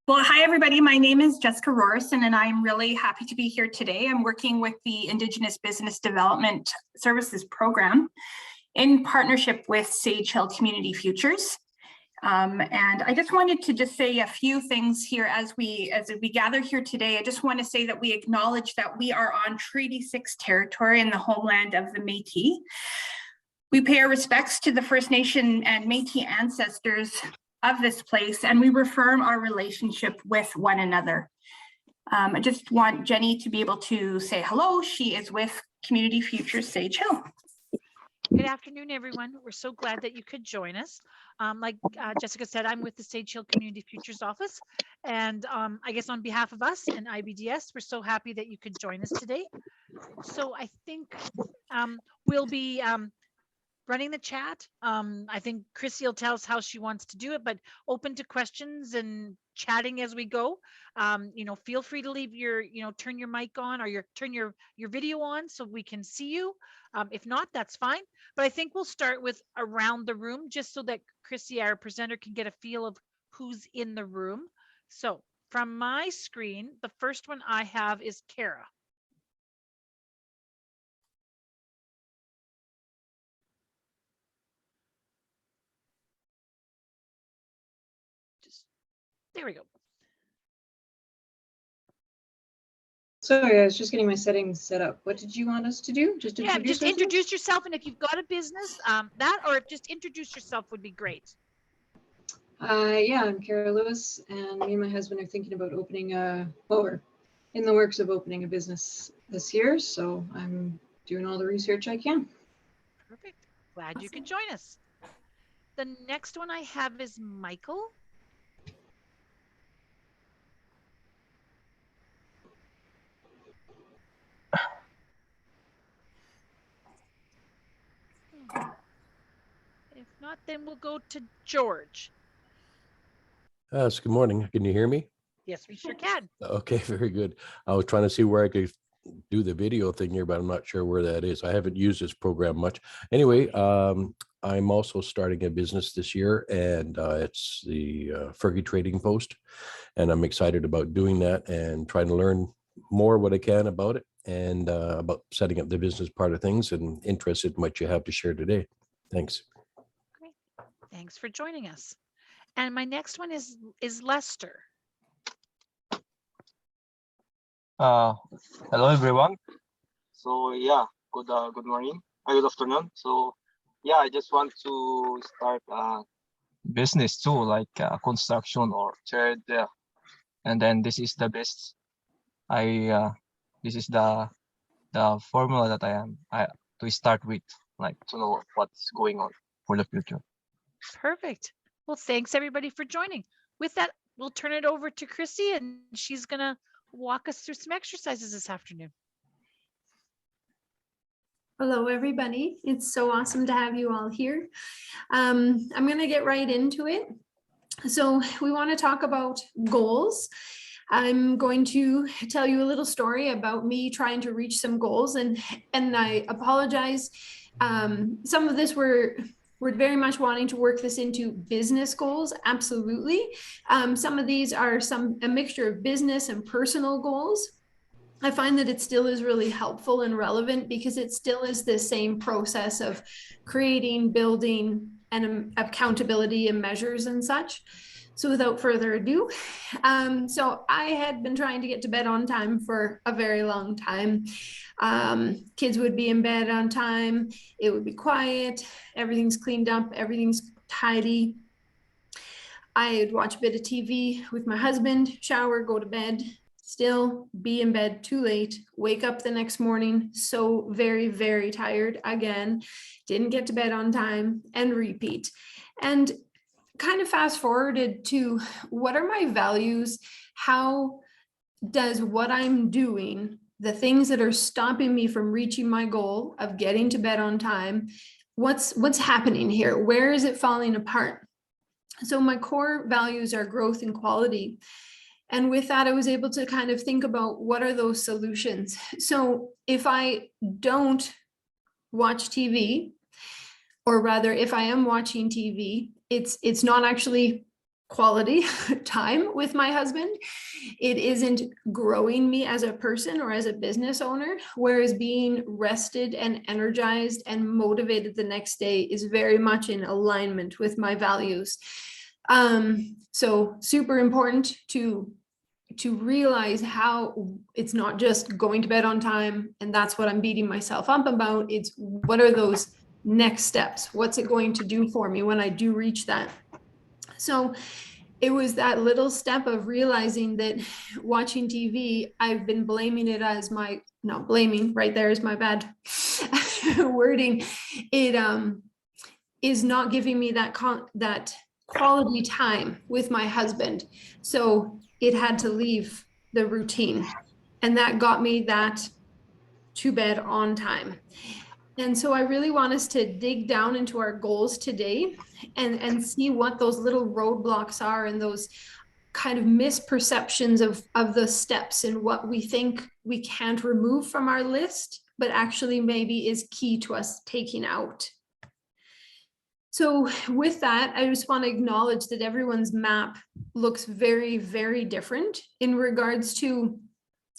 Well, hi, everybody. My name is Jessica Rorison, and I'm really happy to be here today. I'm working with the Indigenous Business Development Services Program in partnership with Sage Hill Community Futures. And I just wanted to just say a few things here as we gather here today. I just want to say that we acknowledge that we are on Treaty 6 territory in the homeland of the Métis. We pay our respects to the First Nation and Métis ancestors of this place, and we reaffirm our relationship with one another. I just want Jenny to be able to say hello. She is with Community Futures Sage Hill. Good afternoon, everyone. We're so glad that you could join us. Like Jessica said, I'm with the Sage Hill Community Futures Office, and I guess on behalf of us and IBDS, we're so happy that you could join us today. So I think we'll be running the chat. I think Chrissy will tell us how she wants to do it, but open to questions and chatting as we go. Feel free to leave your, turn your mic on or turn your video on so we can see you. If not, that's fine. But I think we'll start with around the room just so that Chrissy, our presenter, can get a feel of who's in the room. So from my screen, the first one I have is Kara. There we go. Sorry, I was just getting my settings set up. What did you want us to do? Just introduce yourself, and if you've got a business, or just introduce yourself would be great. Yeah, I'm Kara Lewis, and me and my husband are thinking about opening we're in the works of opening a business this year, so I'm doing all the research I can. Perfect. Glad you could join us. The next one I have is Michael. If not, then we'll go to George. Yes, good morning. Can you hear me? Yes, we sure can. Okay, very good. I was trying to see where I could do the video thing here, but I'm not sure where that is. I haven't used this program much. Anyway, I'm also starting a business this year, and it's the Fergie Trading Post, and I'm excited about doing that and trying to learn more what I can about it and about setting up the business part of things, and interested in what you have to share today. Thanks. Great. Thanks for joining us. And my next one is Lester. Hello everyone. So yeah, good morning, good afternoon. So yeah, I just want to start a business too, like construction or trade. And then this is the best. This is the formula that I to start with, like to know what's going on for the future. Perfect. Well, thanks everybody for joining. With that, we'll turn it over to Chrissy, and she's gonna walk us through some exercises this afternoon. Hello, everybody. It's so awesome to have you all here. I'm going to get right into it. So we want to talk about goals. I'm going to tell you a little story about me trying to reach some goals, and I apologize. Some of this we're very much wanting to work this into business goals. Absolutely. Some of these are a mixture of business and personal goals. I find that it still is really helpful and relevant because it still is the same process of creating, building, and accountability and measures and such. So without further ado, so I had been trying to get to bed on time for a very long time. Kids would be in bed on time. It would be quiet. Everything's cleaned up. Everything's tidy. I'd watch a bit of TV with my husband, shower, go to bed, still be in bed too late, wake up the next morning, so very, very tired again, didn't get to bed on time, and repeat. And kind of fast forwarded to what are my values? How does what I'm doing, the things that are stopping me from reaching my goal of getting to bed on time, what's happening here? Where is it falling apart? So my core values are growth and quality. And with that, I was able to kind of think about what are those solutions. So if I don't watch TV, or rather if I am watching TV it's not actually quality time with my husband. It isn't growing me as a person or as a business owner, whereas being rested and energized and motivated the next day is very much in alignment with my values. So super important to realize how it's not just going to bed on time and that's what I'm beating myself up about. It's what are those next steps? What's it going to do for me when I do reach that? So it was that little step of realizing that watching TV, I've been blaming it as my, not blaming, right there is my bad wording. It is not giving me that quality time with my husband. So it had to leave the routine. And that got me that to bed on time. And so I really want us to dig down into our goals today and see what those little roadblocks are and those kind of misperceptions of the steps and what we think we can't remove from our list, but actually maybe is key to us taking out. So with that, I just want to acknowledge that everyone's map looks very, very different in regards to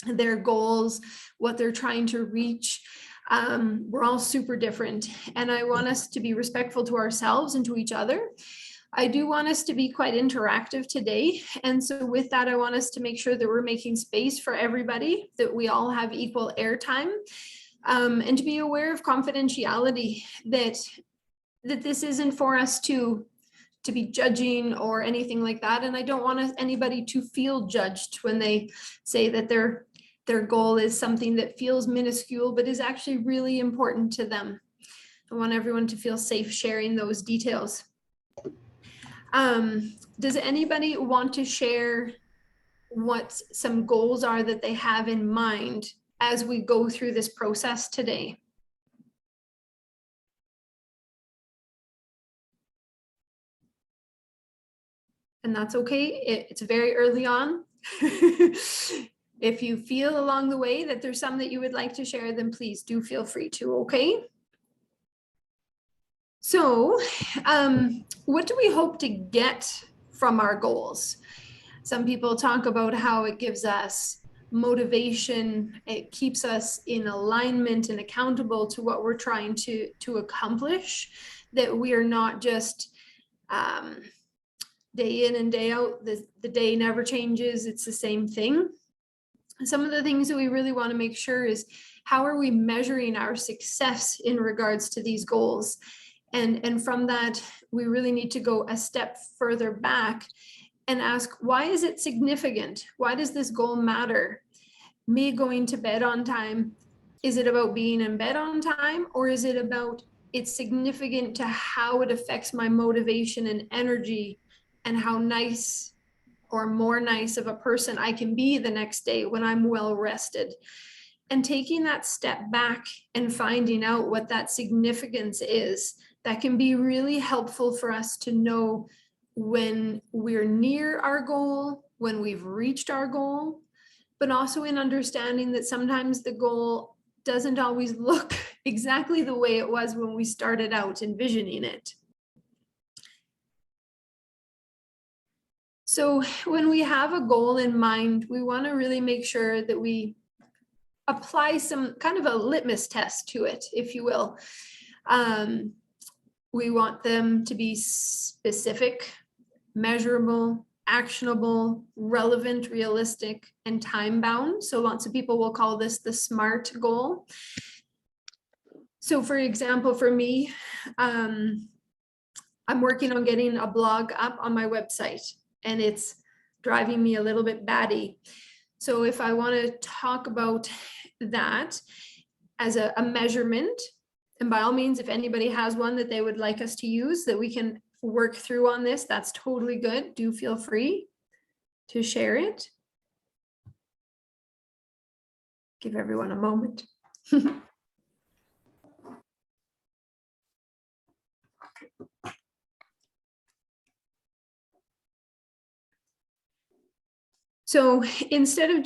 their goals, what they're trying to reach. We're all super different, and I want us to be respectful to ourselves and to each other. I do want us to be quite interactive today. And so with that, I want us to make sure that we're making space for everybody, that we all have equal airtime, and to be aware of confidentiality, that this isn't for us to be judging or anything like that. And I don't want anybody to feel judged when they say that their goal is something that feels minuscule, but is actually really important to them. I want everyone to feel safe sharing those details. Does anybody want to share what some goals are that they have in mind as we go through this process today? And that's okay. It's very early on. If you feel along the way that there's some that you would like to share, then please do feel free to, okay? So what do we hope to get from our goals? Some people talk about how it gives us motivation, it keeps us in alignment and accountable to what we're trying to accomplish, that we are not just day in and day out, the day never changes, it's the same thing. Some of the things that we really want to make sure is how are we measuring our success in regards to these goals? And from that, we really need to go a step further back and ask, why is it significant? Why does this goal matter? Me going to bed on time, is it about being in bed on time, or is it about it's significant to how it affects my motivation and energy and how nice or more nice of a person I can be the next day when I'm well rested? And taking that step back and finding out what that significance is, that can be really helpful for us to know when we're near our goal, when we've reached our goal, but also in understanding that sometimes the goal doesn't always look exactly the way it was when we started out envisioning it. So when we have a goal in mind, we want to really make sure that we apply some kind of a litmus test to it, if you will. We want them to be specific, measurable, actionable, relevant, realistic, and time-bound. So lots of people will call this the SMART goal. So for example, for me, I'm working on getting a blog up on my website, and it's driving me a little bit batty. So if I want to talk about that as a measurement, and by all means, if anybody has one that they would like us to use that we can work through on this, that's totally good. Do feel free to share it. Give everyone a moment. So instead of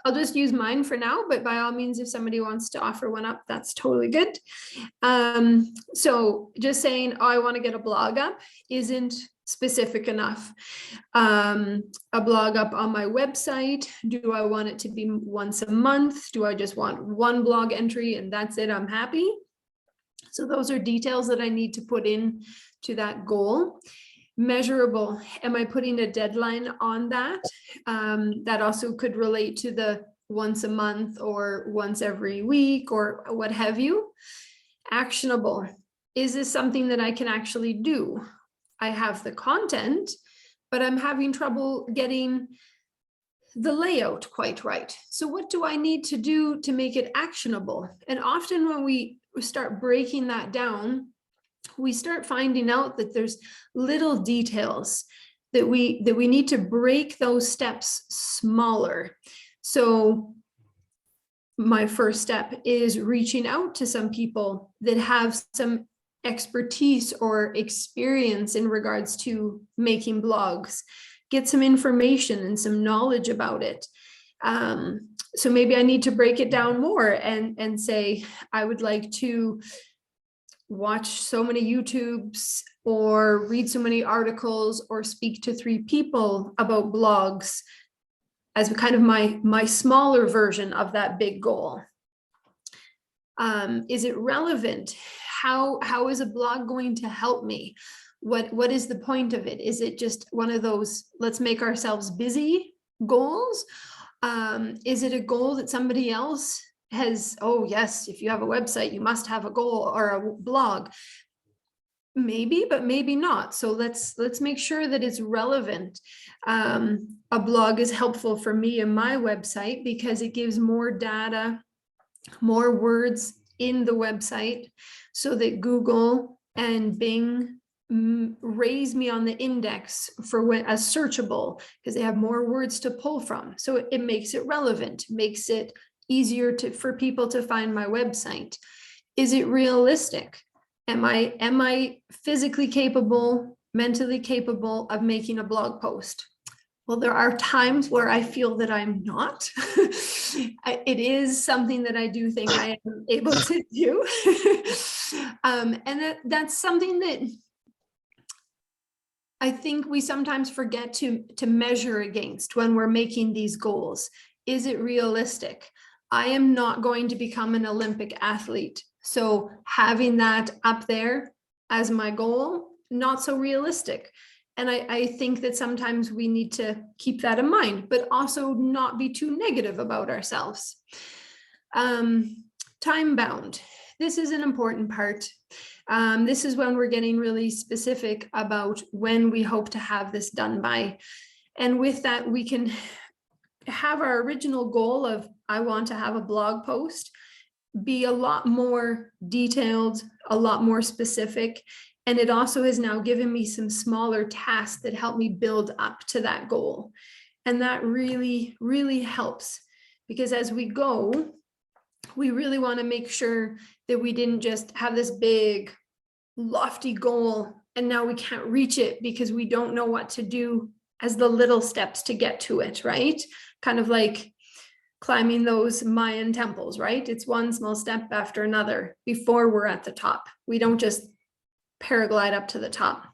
I'll just use mine for now, but by all means, if somebody wants to offer one up, that's totally good. So just saying, oh, I want to get a blog up isn't specific enough. A blog up on my website, do I want it to be once a month? Do I just want one blog entry and that's it, I'm happy? So those are details that I need to put in to that goal. Measurable, am I putting a deadline on that? That also could relate to the once a month or once every week or what have you. Actionable, is this something that I can actually do? I have the content, but I'm having trouble getting the layout quite right. So what do I need to do to make it actionable? And often when we start breaking that down, we start finding out that there's little details that we need to break those steps smaller. So my first step is reaching out to some people that have some expertise or experience in regards to making blogs, get some information and some knowledge about it. So maybe I need to break it down more and say, I would like to watch so many YouTubes or read so many articles or speak to 3 people about blogs as kind of my smaller version of that big goal. Is it relevant? How is a blog going to help me? What is the point of it? Is it just one of those, let's make ourselves busy goals? Is it a goal that somebody else has, oh yes, if you have a website, you must have a goal or a blog. Maybe, but maybe not. So let's make sure that it's relevant. A blog is helpful for me and my website because it gives more data, more words in the website so that Google and Bing raise me on the index for when as searchable because they have more words to pull from. So it makes it relevant, makes it easier for people to find my website. Is it realistic? Am I physically capable, mentally capable of making a blog post? Well, there are times where I feel that I'm not. It is something that I do think I am able to do. And that's something that I think we sometimes forget to measure against when we're making these goals. Is it realistic? I am not going to become an Olympic athlete. So having that up there as my goal, not so realistic. And I think that sometimes we need to keep that in mind, but also not be too negative about ourselves. Time bound. This is an important part. This is when we're getting really specific about when we hope to have this done by. And with that, we can have our original goal of, I want to have a blog post, be a lot more detailed, a lot more specific. And it also has now given me some smaller tasks that help me build up to that goal. And that really, really helps because as we go, we really want to make sure that we didn't just have this big, lofty goal and now we can't reach it because we don't know what to do as the little steps to get to it, right? Kind of like climbing those Mayan temples, right? It's one small step after another before we're at the top. We don't just paraglide up to the top.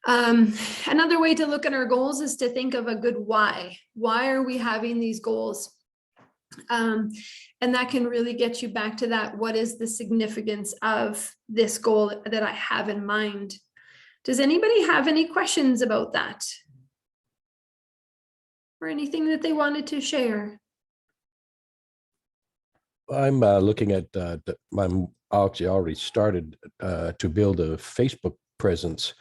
Another way to look at our goals is to think of a good why. Why are we having these goals? And that can really get you back to that. What is the significance of this goal that I have in mind? Does anybody have any questions about that? Or anything that they wanted to share? I'm looking at, I'm actually already started to build a Facebook presence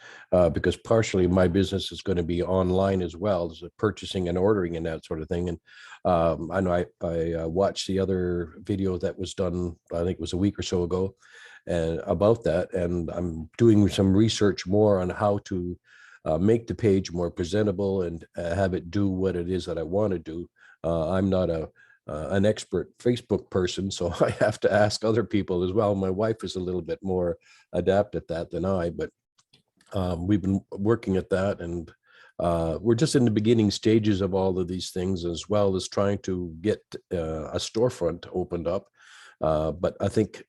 because partially my business is going to be online as well as purchasing and ordering and that sort of thing. And I know I watched the other video that was done, I think it was a week or so ago, and about that. And I'm doing some research more on how to make the page more presentable and have it do what it is that I want to do. I'm not an expert Facebook person, so I have to ask other people as well. My wife is a little bit more adept at that than I, but we've been working at that, and we're just in the beginning stages of all of these things, as well as trying to get a storefront opened up. But I think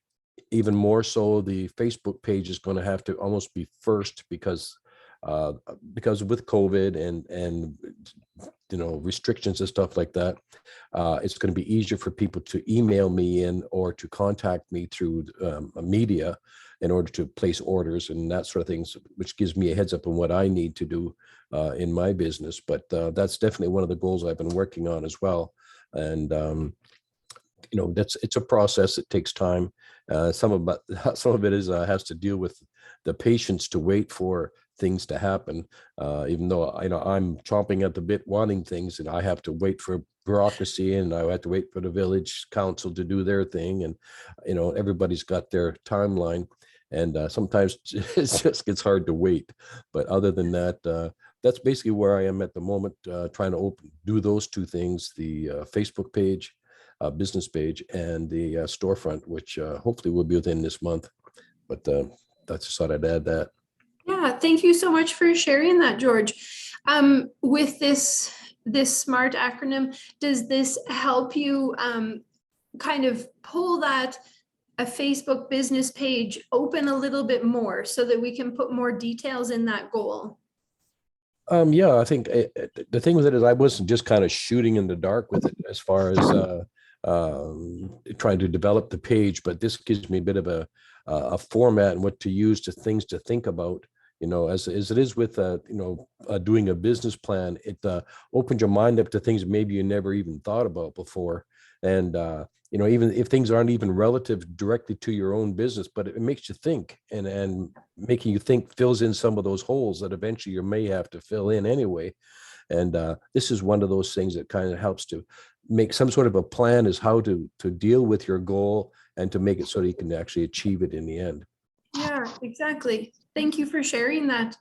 even more so, the Facebook page is going to have to almost be first, because with COVID and restrictions and stuff like that, it's going to be easier for people to email me in or to contact me through media in order to place orders and that sort of things, which gives me a heads up on what I need to do in my business. But that's definitely one of the goals I've been working on as well. And it's a process. It takes time. Some of it is has to deal with the patience to wait for things to happen. Even though I'm chomping at the bit wanting things, and I have to wait for bureaucracy, and I have to wait for the village council to do their thing, and everybody's got their timeline, and sometimes it just gets hard to wait. But other than that, that's basically where I am at the moment, trying to do those two things: the Facebook page, business page, and the storefront, which hopefully will be within this month. But that's just thought I'd add that. Yeah, thank you so much for sharing that, George. With this SMART acronym, does this help you kind of pull a Facebook business page open a little bit more so that we can put more details in that goal? Yeah, I think the thing with it is I wasn't just kind of shooting in the dark with it as far as trying to develop the page, but this gives me a bit of a format and what to use, things to think about. As it is with doing a business plan, it opens your mind up to things maybe you never even thought about before. And even if things aren't even relative directly to your own business, but it makes you think, and making you think fills in some of those holes that eventually you may have to fill in anyway. And this is one of those things that kind of helps to make some sort of a plan as how to deal with your goal and to make it so that you can actually achieve it in the end. Yeah, exactly. Thank you for sharing that.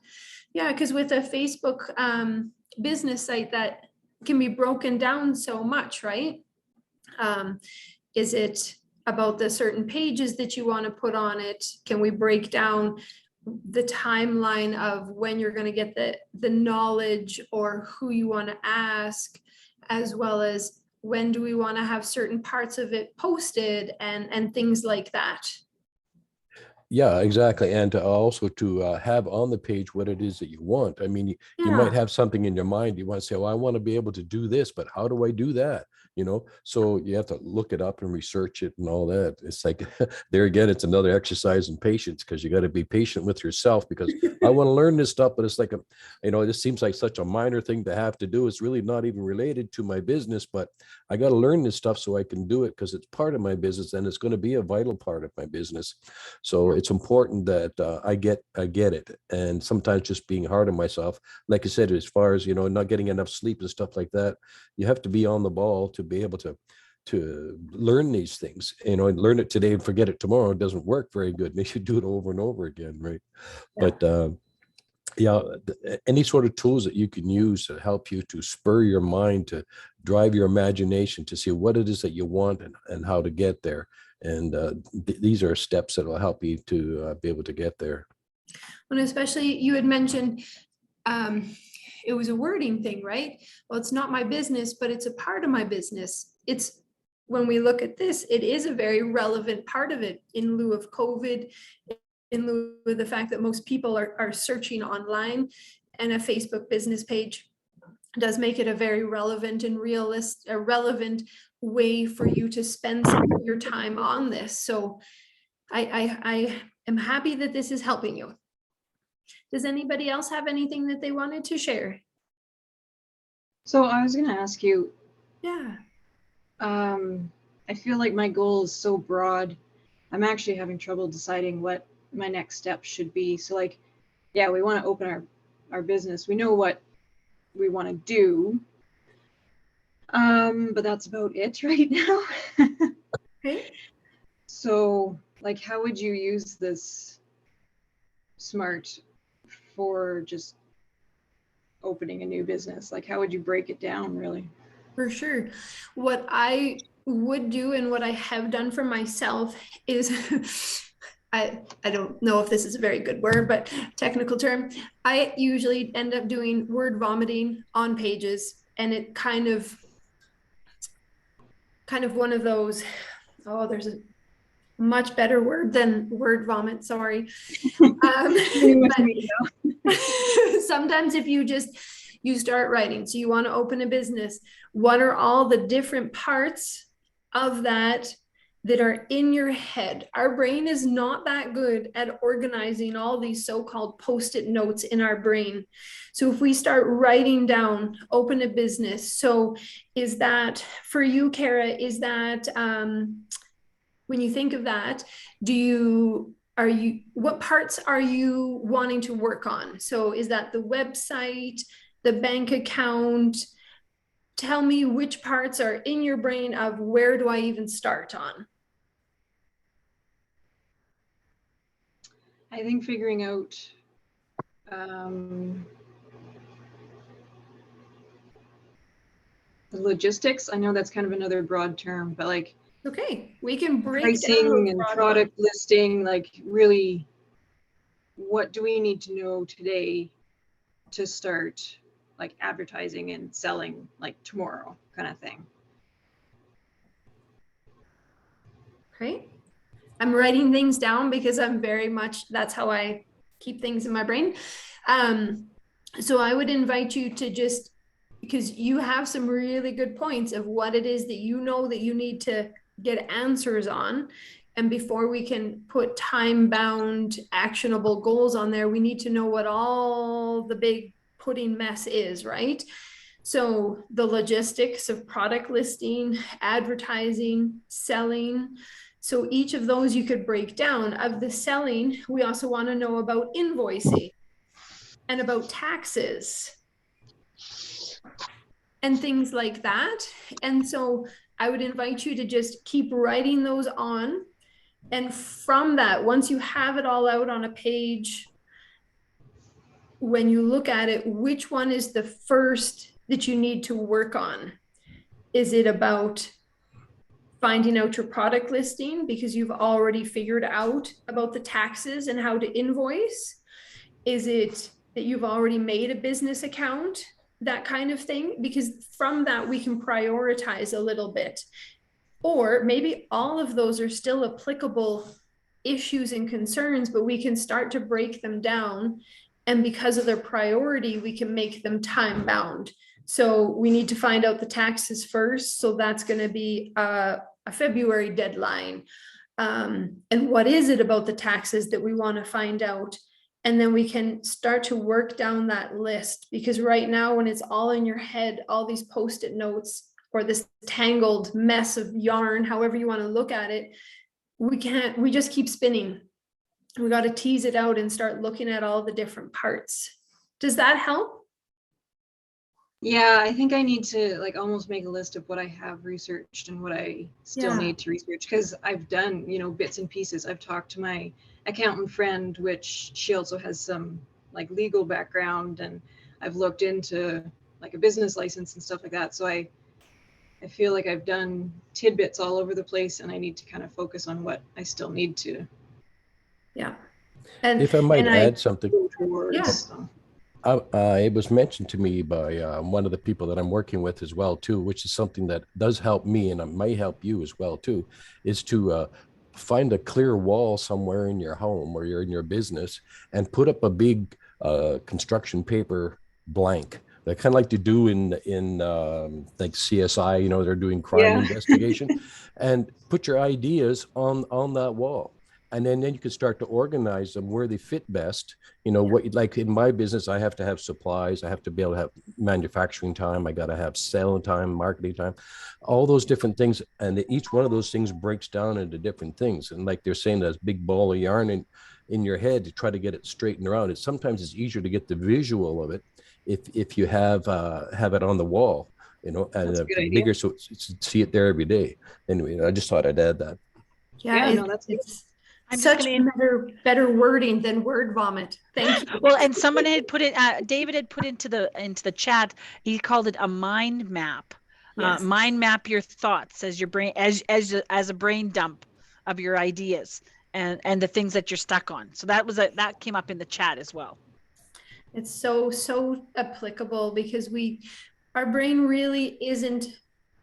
Yeah, because with a Facebook business site, that can be broken down so much, right? Is it about the certain pages that you want to put on it? Can we break down the timeline of when you're going to get the knowledge, or who you want to ask, as well as when do we want to have certain parts of it posted and things like that? Yeah, exactly. And also to have on the page what it is that you want. I mean, you might have something in your mind. You want to say, well, I want to be able to do this, but how do I do that? So you have to look it up and research it and all that. It's like, there again, it's another exercise in patience, because you got to be patient with yourself, because I want to learn this stuff, but it's like, this seems like such a minor thing to have to do. It's really not even related to my business, but I got to learn this stuff so I can do it, because it's part of my business and it's going to be a vital part of my business. So it's important that I get it. And sometimes just being hard on myself, like I said, as far as, not getting enough sleep and stuff like that, you have to be on the ball to be able to learn these things. Learn it today and forget it tomorrow. It doesn't work very good. They should do it over and over again, right? Yeah. But any sort of tools that you can use to help you to spur your mind, to drive your imagination, to see what it is that you want and how to get there. And these are steps that will help you to be able to get there. And especially, you had mentioned it was a wording thing, right? Well, it's not my business, but it's a part of my business. It's, when we look at this, it is a very relevant part of it, in lieu of COVID, in lieu of the fact that most people are searching online, and a Facebook business page does make it a very relevant and relevant way for you to spend some of your time on this. So I am happy that this is helping you. Does anybody else have anything that they wanted to share? So I was going to ask you. Yeah. I feel like my goal is so broad. I'm actually having trouble deciding what my next step should be. So like, yeah, we want to open our business. We know what we want to do. But that's about it right now. Okay. So like, how would you use this SMART for just opening a new business? Like, how would you break it down, really? For sure. What I would do, and what I have done for myself, is I don't know if this is a very good word, but technical term, I usually end up doing word vomiting on pages, and it kind of one of those, oh, there's a much better word than word vomit, sorry. Sometimes if you start writing, so you want to open a business, what are all the different parts of that are in your head? Our brain is not that good at organizing all these so-called post-it notes in our brain. So if we start writing down, open a business. So is that for you, Kara, is that, when you think of that, what parts are you wanting to work on? So is that the website, the bank account? Tell me which parts are in your brain of where do I even start on? I think figuring out the logistics. I know that's kind of another broad term, but like, okay, we can break pricing down and product listing, like really, what do we need to know today to start like advertising and selling like tomorrow kind of thing. Okay. I'm writing things down because I'm very much, that's how I keep things in my brain. So I would invite you to just, because you have some really good points of what it is that you know that you need to get answers on. And before we can put time-bound actionable goals on there, we need to know what all the big pudding mess is, right? So the logistics of product listing, advertising, selling. So each of those you could break down. Of the selling, we also want to know about invoicing and about taxes and things like that. And so I would invite you to just keep writing those on. And from that, once you have it all out on a page, when you look at it, which one is the first that you need to work on? Is it about finding out your product listing because you've already figured out about the taxes and how to invoice? Is it that you've already made a business account? That kind of thing, because from that we can prioritize a little bit. Or maybe all of those are still applicable issues and concerns, but we can start to break them down. And because of their priority, we can make them time bound. So we need to find out the taxes first. So that's going to be a February deadline. And what is it about the taxes that we want to find out? And then we can start to work down that list, because right now when it's all in your head, all these post-it notes or this tangled mess of yarn, however you want to look at it, we just keep spinning. We got to tease it out and start looking at all the different parts. Does that help? Yeah, I think I need to like almost make a list of what I have researched and what I still need to research, because I've done, bits and pieces. I've talked to my accountant friend, which she also has some like legal background, and I've looked into like a business license and stuff like that. So I feel like I've done tidbits all over the place, and I need to kind of focus on what I still need to. Yeah. And if I might add something. It was mentioned to me by one of the people that I'm working with as well too, which is something that does help me, and it might help you as well too, is to find a clear wall somewhere in your home or you're in your business and put up a big construction paper blank. They kind of like to do in like CSI, they're doing crime investigation, and put your ideas on that wall. And then you can start to organize them where they fit best. What, like in my business, I have to have supplies. I have to be able to have manufacturing time. I got to have selling time, marketing time, all those different things. And each one of those things breaks down into different things. And like they're saying, that big ball of yarn in your head to try to get it straightened around. Sometimes it's easier to get the visual of it if you have it on the wall, and bigger, so see it there every day. Anyway, I just thought I'd add that. It's such better wording than word vomit. Thank you. Well, and someone had put it, David had put into the chat, he called it a mind map. Mind map your thoughts as your brain, as a brain dump of your ideas. and the things that you're stuck on. So that came up in the chat as well. It's so applicable because our brain really isn't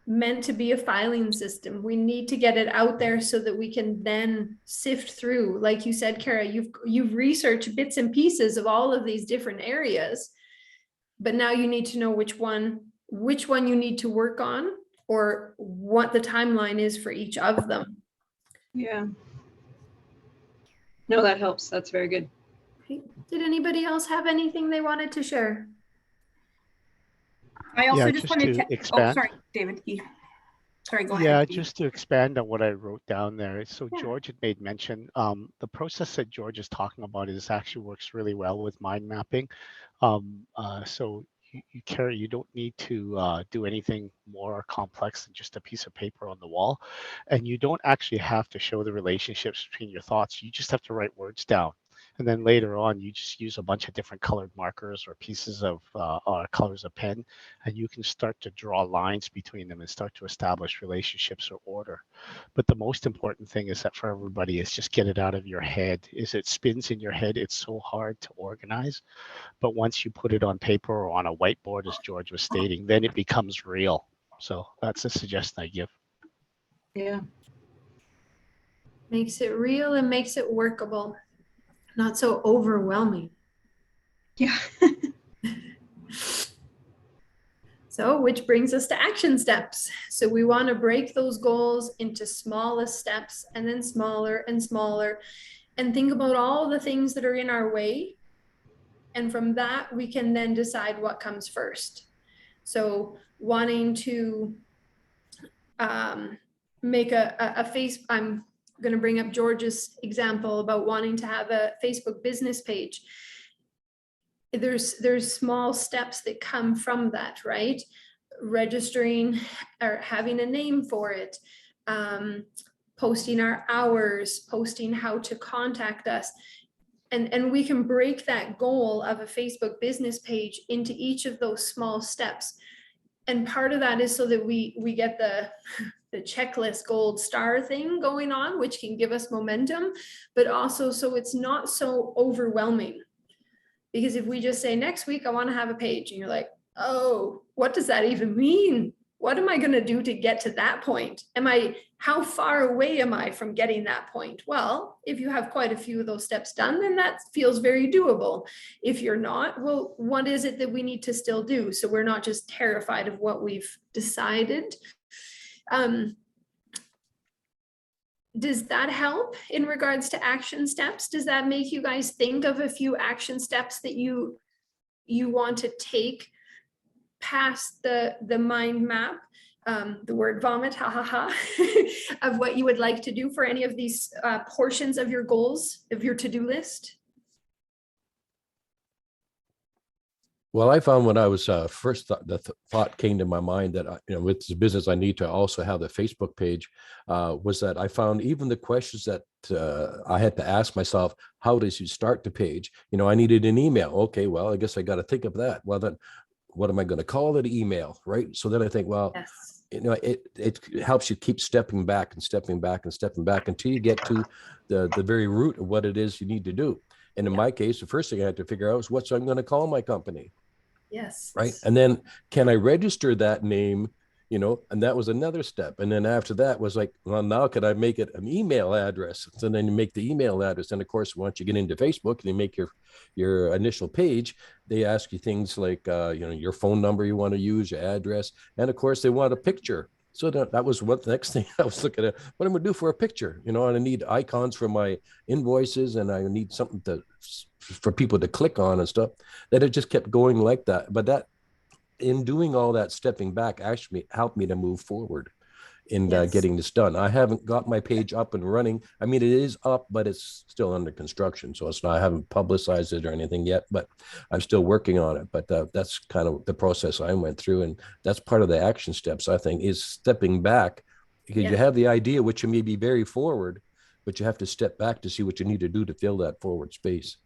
meant to be a filing system. We need to get it out there so that we can then sift through. Like you said, Kara, you've researched bits and pieces of all of these different areas, but now you need to know which one you need to work on or what the timeline is for each of them. Yeah. No, that helps. That's very good. Okay. Did anybody else have anything they wanted to share? I also Yeah, just just wanted to to, expand. oh, sorry, David. Sorry, go Yeah, ahead. just to expand on what I wrote down there. So Yeah. George had made mention, the process that George is talking about is actually works really well with mind mapping. So you don't need to do anything more complex than just a piece of paper on the wall. And you don't actually have to show the relationships between your thoughts. You just have to write words down. And then later on, you just use a bunch of different colored markers or pieces of colors of pen, and you can start to draw lines between them and start to establish relationships or order. But the most important thing is that for everybody is just get it out of your head. Is it spins in your head, it's so hard to organize. But once you put it on paper or on a whiteboard, as George was stating, then it becomes real. So that's a suggestion I give. Yeah. Makes it real and makes it workable. Not so overwhelming. Yeah. So, which brings us to action steps. So we want to break those goals into smallest steps and then smaller and smaller, and think about all the things that are in our way. And from that, we can then decide what comes first. So wanting to make a face, I'm going to bring up George's example about wanting to have a Facebook business page. There's small steps that come from that, right? Registering or having a name for it, posting our hours, posting how to contact us. And we can break that goal of a Facebook business page into each of those small steps. And part of that is so that we get the checklist gold star thing going on, which can give us momentum, but also so it's not so overwhelming. Because if we just say next week, I want to have a page, and you're like, oh, what does that even mean? What am I going to do to get to that point? How far away am I from getting that point? Well, if you have quite a few of those steps done, then that feels very doable. If you're not, well, what is it that we need to still do? So we're not just terrified of what we've decided. Does that help in regards to action steps? Does that make you guys think of a few action steps that you want to take past the mind map, the word vomit, of what you would like to do for any of these portions of your goals, of your to-do list? Well, I found when I was first the thought came to my mind that with this business I need to also have the Facebook page, was that I found even the questions that I had to ask myself, how does you start the page? I needed an email. Okay, well, I guess I got to think of that. Well, then what am I going to call that email, right? So then I think, well, Yes. it helps you keep stepping back and stepping back and stepping back until you get to the very root of what it is you need to do. And in my case, the first thing I had to figure out is what I'm going to call my company. Yes. Right. And then can I register that name, and that was another step. And then after that was like, well, now could I make it an email address? So then you make the email address. And of course, once you get into Facebook and you make your initial page, they ask you things like, your phone number you want to use, your address. And of course, they want a picture. So that was what the next thing I was looking at. What am I going to do for a picture? And I need icons for my invoices, and I need something for people to click on and stuff. That it just kept going like that. But that, in doing all that stepping back, actually helped me to move forward in getting this done. I haven't got my page up and running. I mean, it is up, but it's still under construction. So it's not, I haven't publicized it or anything yet, but I'm still working on it. But that's kind of the process I went through. And that's part of the action steps, I think, is stepping back, because you have the idea, which you may be very forward, but you have to step back to see what you need to do to fill that forward space.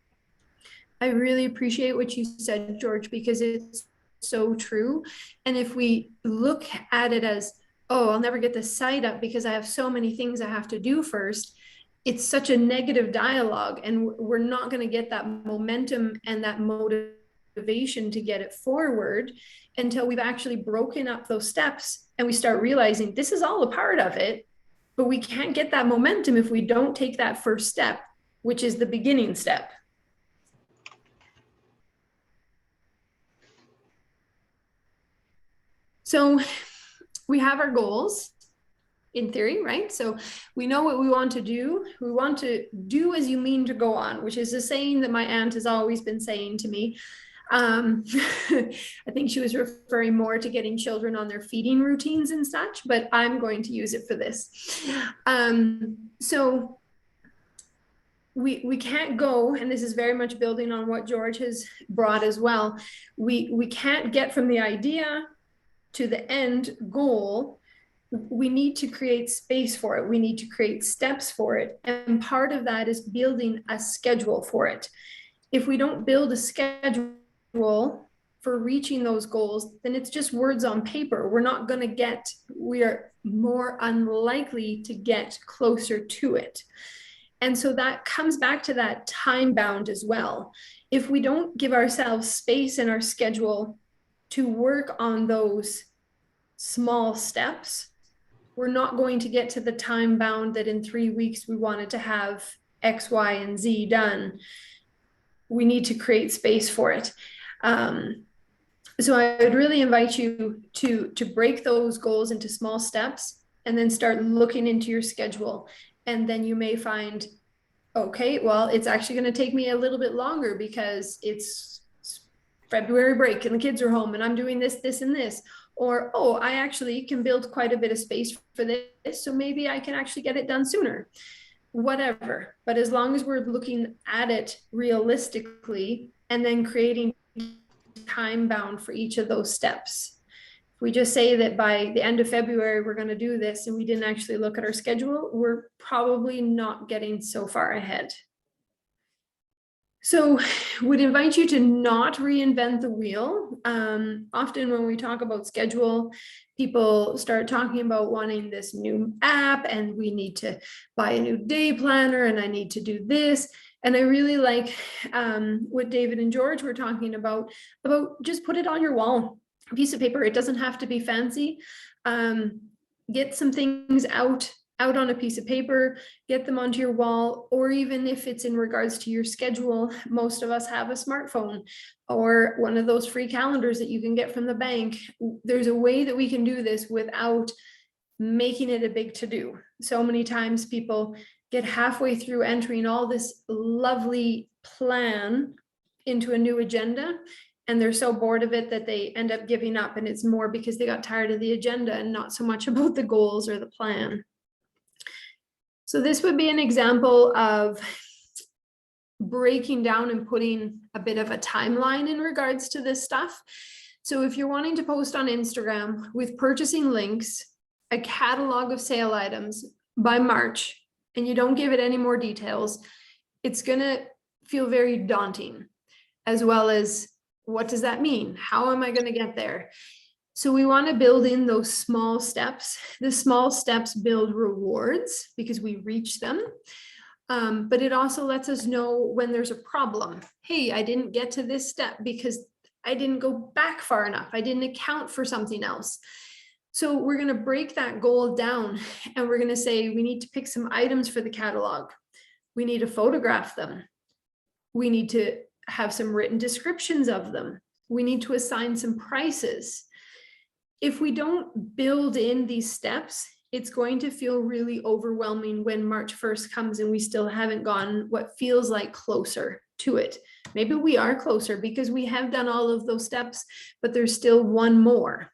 I really appreciate what you said, George, because it's so true. And if we look at it as, oh, I'll never get the site up because I have so many things I have to do first, it's such a negative dialogue, and we're not going to get that momentum and that motivation to get it forward until we've actually broken up those steps and we start realizing this is all a part of it, but we can't get that momentum if we don't take that first step, which is the beginning step. So we have our goals in theory, right? So we know what we want to do. We want to do as you mean to go on, which is a saying that my aunt has always been saying to me. I think she was referring more to getting children on their feeding routines and such, but I'm going to use it for this. So we can't go, and this is very much building on what George has brought as well. We can't get from the idea to the end goal. We need to create space for it. We need to create steps for it. And part of that is building a schedule for it. If we don't build a schedule for reaching those goals, then it's just words on paper. We are more unlikely to get closer to it. And so that comes back to that time bound as well. If we don't give ourselves space in our schedule to work on those small steps, we're not going to get to the time bound that in 3 weeks we wanted to have X, Y, and Z done. We need to create space for it. So I would really invite you to break those goals into small steps and then start looking into your schedule. And then you may find, okay, well, it's actually going to take me a little bit longer because it's February break and the kids are home and I'm doing this, this, and this. Or, oh, I actually can build quite a bit of space for this, so maybe I can actually get it done sooner. Whatever. But as long as we're looking at it realistically and then creating time bound for each of those steps. If we just say that by the end of February, we're going to do this, and we didn't actually look at our schedule, we're probably not getting so far ahead. So would invite you to not reinvent the wheel. Often when we talk about schedule, people start talking about wanting this new app and we need to buy a new day planner and I need to do this. And I really like what David and George were talking about just put it on your wall, a piece of paper. It doesn't have to be fancy. Get some things out on a piece of paper, get them onto your wall, or even if it's in regards to your schedule, most of us have a smartphone or one of those free calendars that you can get from the bank. There's a way that we can do this without making it a big to-do. So many times people get halfway through entering all this lovely plan into a new agenda, and they're so bored of it that they end up giving up, and it's more because they got tired of the agenda and not so much about the goals or the plan. So this would be an example of breaking down and putting a bit of a timeline in regards to this stuff. So if you're wanting to post on Instagram with purchasing links, a catalog of sale items by March, and you don't give it any more details, it's going to feel very daunting, as well as what does that mean? How am I going to get there? So we want to build in those small steps. The small steps build rewards because we reach them. But it also lets us know when there's a problem. Hey, I didn't get to this step because I didn't go back far enough. I didn't account for something else. So we're going to break that goal down and we're going to say we need to pick some items for the catalog. We need to photograph them. We need to have some written descriptions of them. We need to assign some prices. If we don't build in these steps, it's going to feel really overwhelming when March 1st comes and we still haven't gotten what feels like closer to it. Maybe we are closer because we have done all of those steps, but there's still one more.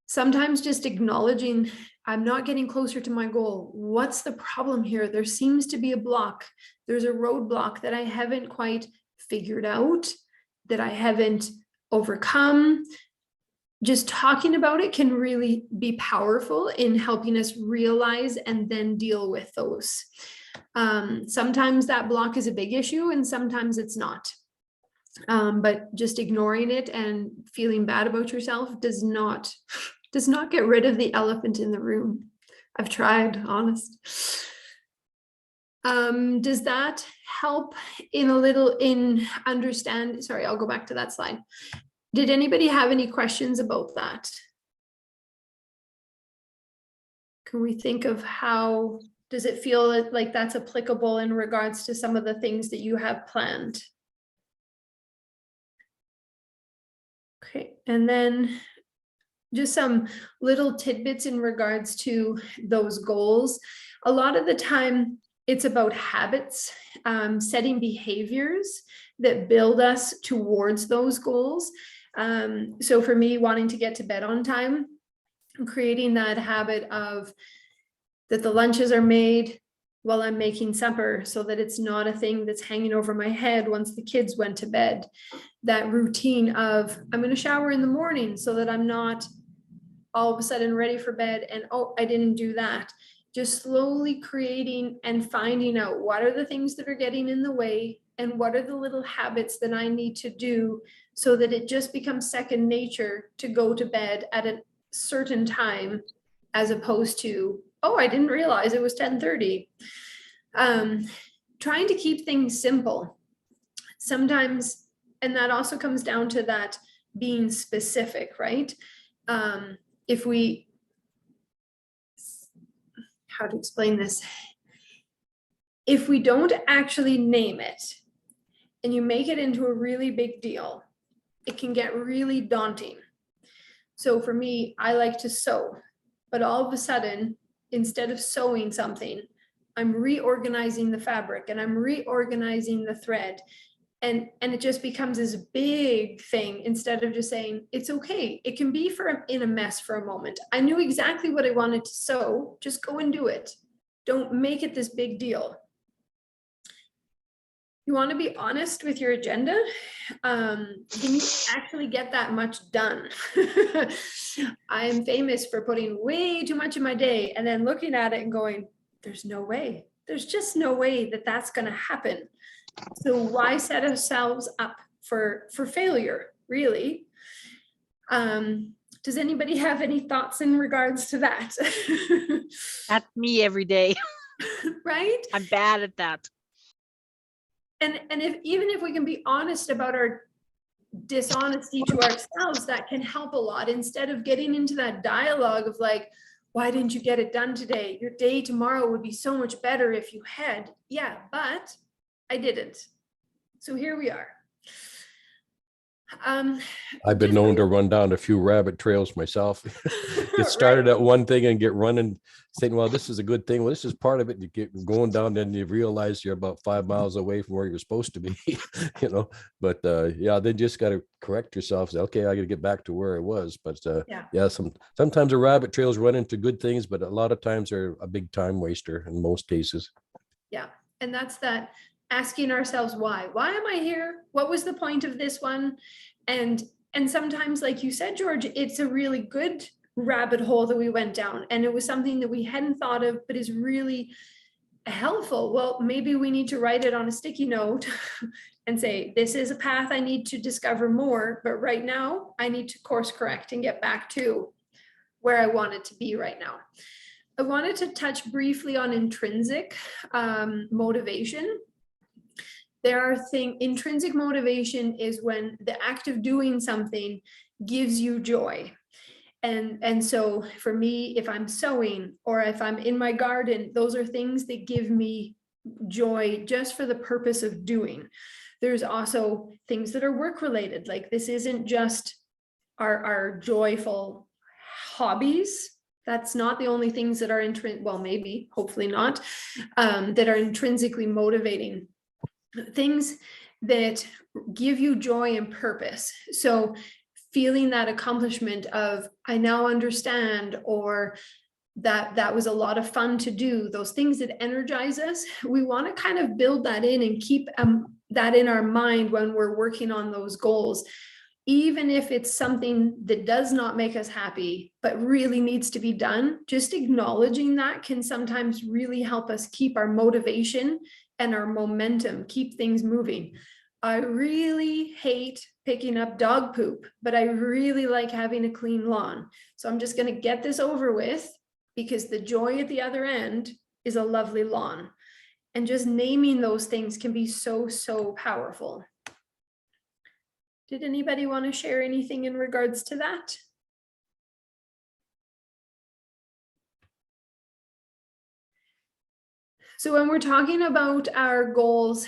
Sometimes just acknowledging I'm not getting closer to my goal. What's the problem here? There seems to be a block. There's a roadblock that I haven't quite figured out, that I haven't overcome. Just talking about it can really be powerful in helping us realize and then deal with those. Sometimes that block is a big issue and sometimes it's not. But just ignoring it and feeling bad about yourself does not get rid of the elephant in the room. I've tried, honest. Does that help in a little in understand? Sorry, I'll go back to that slide. Did anybody have any questions about that? Can we think of how does it feel like that's applicable in regards to some of the things that you have planned? Okay, and then just some little tidbits in regards to those goals. A lot of the time, it's about habits, setting behaviors that build us towards those goals. So for me, wanting to get to bed on time, creating that habit of that the lunches are made while I'm making supper so that it's not a thing that's hanging over my head once the kids went to bed. That routine of I'm going to shower in the morning so that I'm not all of a sudden ready for bed and oh, I didn't do that. Just slowly creating and finding out what are the things that are getting in the way and what are the little habits that I need to do so that it just becomes second nature to go to bed at a certain time as opposed to, oh, I didn't realize it was 10:30. Trying to keep things simple sometimes, and that also comes down to that being specific, right? If we, how to explain this? If we don't actually name it and you make it into a really big deal, it can get really daunting. So for me, I like to sew, but all of a sudden, instead of sewing something, I'm reorganizing the fabric and I'm reorganizing the thread. And it just becomes this big thing instead of just saying, it's okay. It can be in a mess for a moment. I knew exactly what I wanted to sew. Just go and do it. Don't make it this big deal. You want to be honest with your agenda. Can you actually get that much done? I'm famous for putting way too much in my day and then looking at it and going, there's no way. There's just no way that that's going to happen. So why set ourselves up for failure, really? Does anybody have any thoughts in regards to that? That's me every day. Right? I'm bad at that. And even if we can be honest about our dishonesty to ourselves, that can help a lot instead of getting into that dialogue of like, why didn't you get it done today? Your day tomorrow would be so much better if you had. Yeah, but I didn't. So here we are. I've been known to run down a few rabbit trails myself. Get started at one thing and get running, saying, well, this is a good thing. Well, this is part of it. You get going down, then you realize you're about 5 miles away from where you're supposed to be, you know, but yeah, then just got to correct yourself. Say, okay, I got to get back to where I was. But yeah, sometimes the rabbit trails run into good things, but a lot of times they're a big time waster in most cases. Yeah. And that's that asking ourselves why am I here? What was the point of this one? And sometimes, like you said, George, it's a really good rabbit hole that we went down, and it was something that we hadn't thought of, but is really helpful. Well, maybe we need to write it on a sticky note and say, this is a path I need to discover more, but right now I need to course correct and get back to where I want it to be right now. I wanted to touch briefly on intrinsic motivation. Intrinsic motivation is when the act of doing something gives you joy. And so for me, if I'm sewing or if I'm in my garden, those are things that give me joy just for the purpose of doing. There's also things that are work related. Like this isn't just our joyful hobbies. That's not the only things that are well, maybe, hopefully not, that are intrinsically motivating. Things that give you joy and purpose. So feeling that accomplishment of, I now understand, or that was a lot of fun to do, those things that energize us, we want to kind of build that in and keep that in our mind when we're working on those goals. Even if it's something that does not make us happy, but really needs to be done, just acknowledging that can sometimes really help us keep our motivation and our momentum, keep things moving. I really hate picking up dog poop, but I really like having a clean lawn. So I'm just going to get this over with because the joy at the other end is a lovely lawn. And just naming those things can be so, so powerful. Did anybody want to share anything in regards to that? So when we're talking about our goals,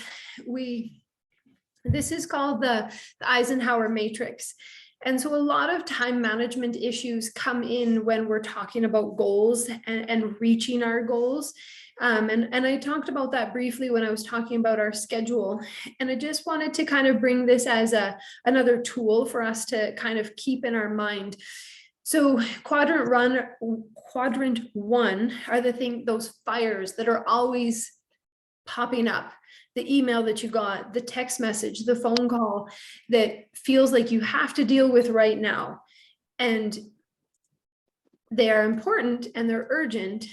this is called the Eisenhower Matrix. And so a lot of time management issues come in when we're talking about goals and reaching our goals. And I talked about that briefly when I was talking about our schedule. And I just wanted to kind of bring this as another tool for us to kind of keep in our mind. So quadrant one are those fires that are always popping up. The email that you got, the text message, the phone call that feels like you have to deal with right now. And they are important and they're urgent,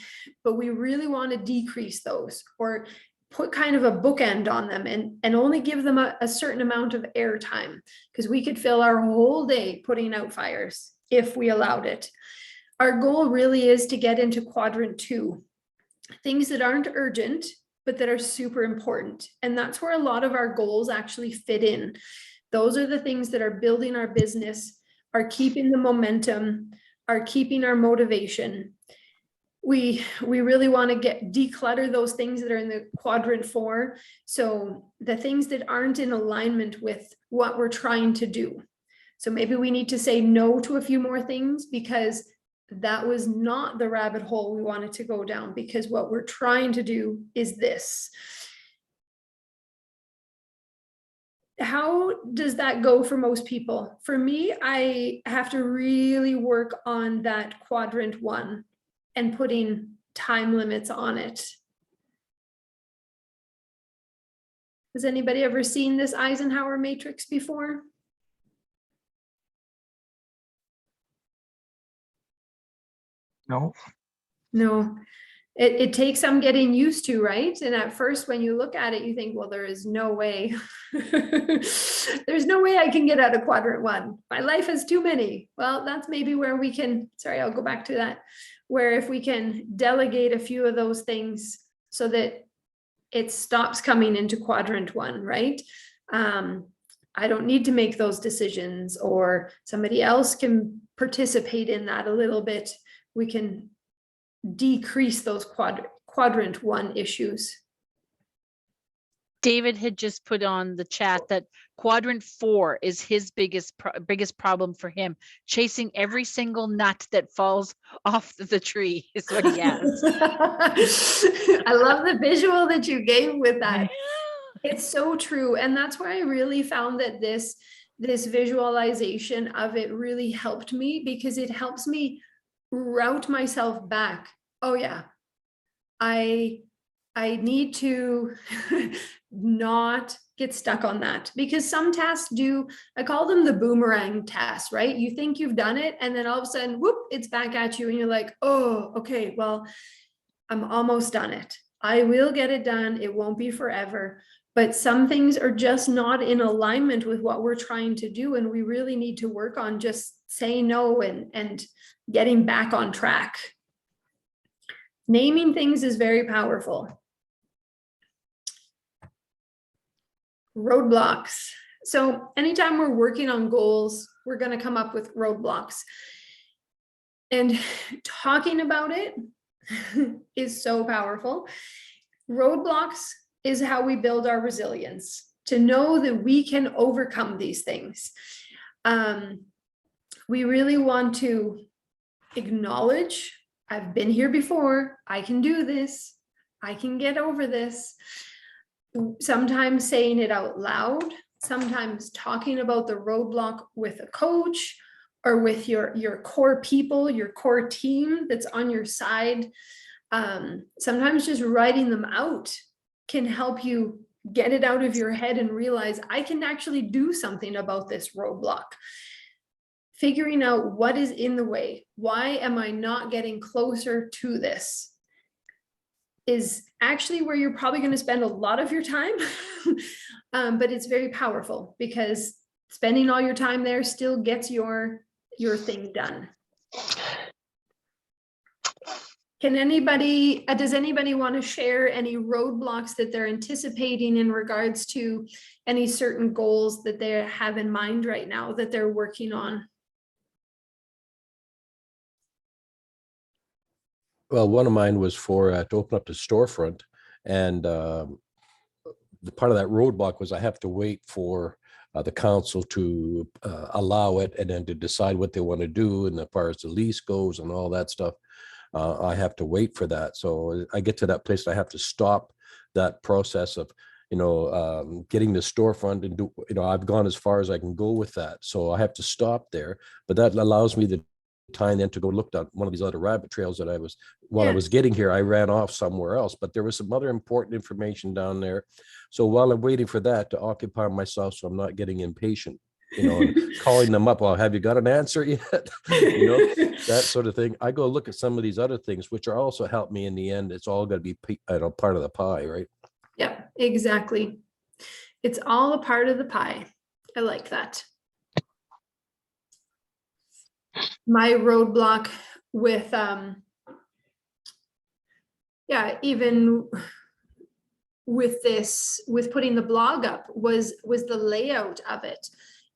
but we really want to decrease those or put kind of a bookend on them and only give them a certain amount of airtime, because we could fill our whole day putting out fires if we allowed it. Our goal really is to get into quadrant 2, things that aren't urgent, but that are super important. And that's where a lot of our goals actually fit in. Those are the things that are building our business, are keeping the momentum, are keeping our motivation. We really want to declutter those things that are in the quadrant 4. So the things that aren't in alignment with what we're trying to do. So maybe we need to say no to a few more things because that was not the rabbit hole we wanted to go down, because what we're trying to do is this. How does that go for most people? For me, I have to really work on that quadrant 1 and putting time limits on it. Has anybody ever seen this Eisenhower Matrix before? No. No, it takes some getting used to, right? And at first, when you look at it, you think, well, there is no way. There's no way I can get out of quadrant 1. My life has too many. Well, that's maybe where we can, sorry, I'll go back to that, where if we can delegate a few of those things so that it stops coming into quadrant 1, right? I don't need to make those decisions, or somebody else can participate in that a little bit. We can decrease those quadrant 1 issues. David had just put on the chat that quadrant 4 is his biggest problem for him. Chasing every single nut that falls off the tree is what he has. I love the visual that you gave with that. It's so true. And that's why I really found that this visualization of it really helped me, because it helps me route myself back. Oh yeah, I need to not get stuck on that, because some tasks do, I call them the boomerang tasks, right? You think you've done it and then all of a sudden, whoop, it's back at you and you're like, oh, okay, well, I'm almost done it. I will get it done. It won't be forever. But some things are just not in alignment with what we're trying to do. And we really need to work on just saying no and getting back on track. Naming things is very powerful. Roadblocks. So anytime we're working on goals, we're going to come up with roadblocks. And talking about it is so powerful. Roadblocks is how we build our resilience, to know that we can overcome these things. We really want to acknowledge, I've been here before, I can do this, I can get over this. Sometimes saying it out loud, sometimes talking about the roadblock with a coach or with your core people, your core team that's on your side. Sometimes just writing them out can help you get it out of your head and realize I can actually do something about this roadblock. Figuring out what is in the way. Why am I not getting closer to this? Is actually where you're probably going to spend a lot of your time. But it's very powerful, because spending all your time there still gets your thing done. Can anybody, does anybody want to share any roadblocks that they're anticipating in regards to any certain goals that they have in mind right now that they're working on? Well, one of mine was for to open up the storefront, and the part of that roadblock was I have to wait for the council to allow it, and then to decide what they want to do, and as far as the lease goes and all that stuff. I have to wait for that. So I get to that place, I have to stop that process of, getting the storefront and do, I've gone as far as I can go with that. So I have to stop there, but that allows me the time then to go look at one of these other rabbit trails that while I was getting here, I ran off somewhere else, but there was some other important information down there. So while I'm waiting for that to occupy myself, so I'm not getting impatient, and calling them up, well, have you got an answer yet? That sort of thing. I go look at some of these other things, which are also help me in the end. It's all going to be part of the pie, right? Yeah, exactly. It's all a part of the pie. I like that. My roadblock with, even with this, with putting the blog up was the layout of it.